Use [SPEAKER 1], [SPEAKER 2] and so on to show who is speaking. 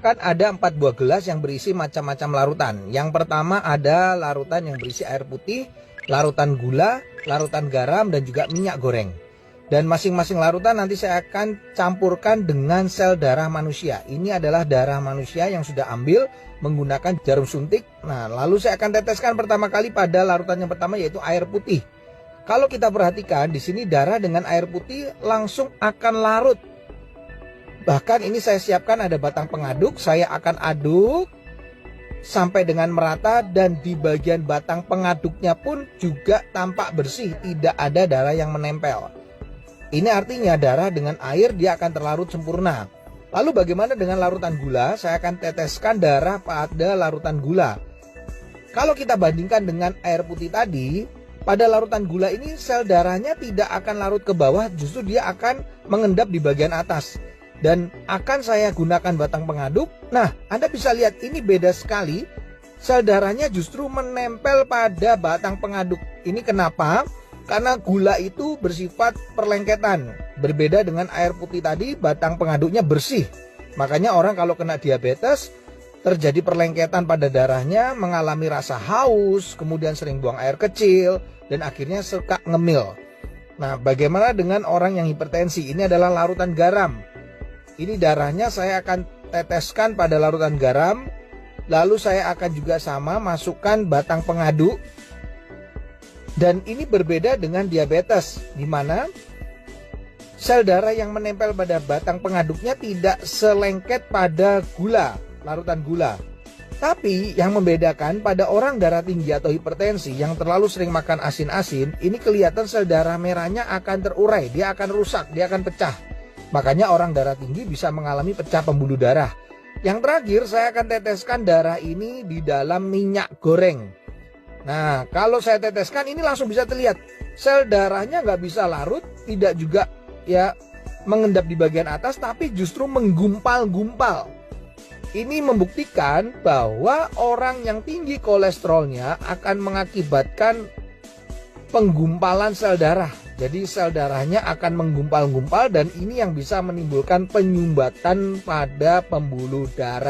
[SPEAKER 1] akan ada 4 buah gelas yang berisi macam-macam larutan. Yang pertama ada larutan yang berisi air putih, larutan gula, larutan garam, dan juga minyak goreng. Dan masing-masing larutan nanti saya akan campurkan dengan sel darah manusia. Ini adalah darah manusia yang sudah ambil menggunakan jarum suntik. Nah, lalu saya akan teteskan pertama kali pada larutan yang pertama, yaitu air putih. Kalau kita perhatikan di sini darah dengan air putih langsung akan larut. Bahkan ini saya siapkan ada batang pengaduk, saya akan aduk sampai dengan merata, dan di bagian batang pengaduknya pun juga tampak bersih, tidak ada darah yang menempel. Ini artinya darah dengan air dia akan terlarut sempurna. Lalu bagaimana dengan larutan gula? Saya akan teteskan darah pada larutan gula. Kalau kita bandingkan dengan air putih tadi, pada larutan gula ini sel darahnya tidak akan larut ke bawah, justru dia akan mengendap di bagian atas. Dan akan saya gunakan batang pengaduk. Nah, Anda bisa lihat ini beda sekali. Sel darahnya justru menempel pada batang pengaduk. Ini kenapa? Karena gula itu bersifat perlengketan. Berbeda dengan air putih tadi, batang pengaduknya bersih. Makanya orang kalau kena diabetes, terjadi perlengketan pada darahnya, mengalami rasa haus, kemudian sering buang air kecil, dan akhirnya suka ngemil. Nah, bagaimana dengan orang yang hipertensi? Ini adalah larutan garam. Ini darahnya saya akan teteskan pada larutan garam. Lalu saya akan juga sama masukkan batang pengaduk. Dan ini berbeda dengan diabetes, di mana sel darah yang menempel pada batang pengaduknya tidak selengket pada gula, larutan gula. Tapi yang membedakan pada orang darah tinggi atau hipertensi yang terlalu sering makan asin-asin, ini kelihatan sel darah merahnya akan terurai, dia akan rusak, dia akan pecah. Makanya orang darah tinggi bisa mengalami pecah pembuluh darah. Yang terakhir saya akan teteskan darah ini di dalam minyak goreng. Nah, kalau saya teteskan ini langsung bisa terlihat sel darahnya nggak bisa larut, tidak juga ya mengendap di bagian atas, tapi justru menggumpal-gumpal. Ini membuktikan bahwa orang yang tinggi kolesterolnya akan mengakibatkan penggumpalan sel darah. Jadi sel darahnya akan menggumpal-gumpal, dan ini yang bisa menimbulkan penyumbatan pada pembuluh darah.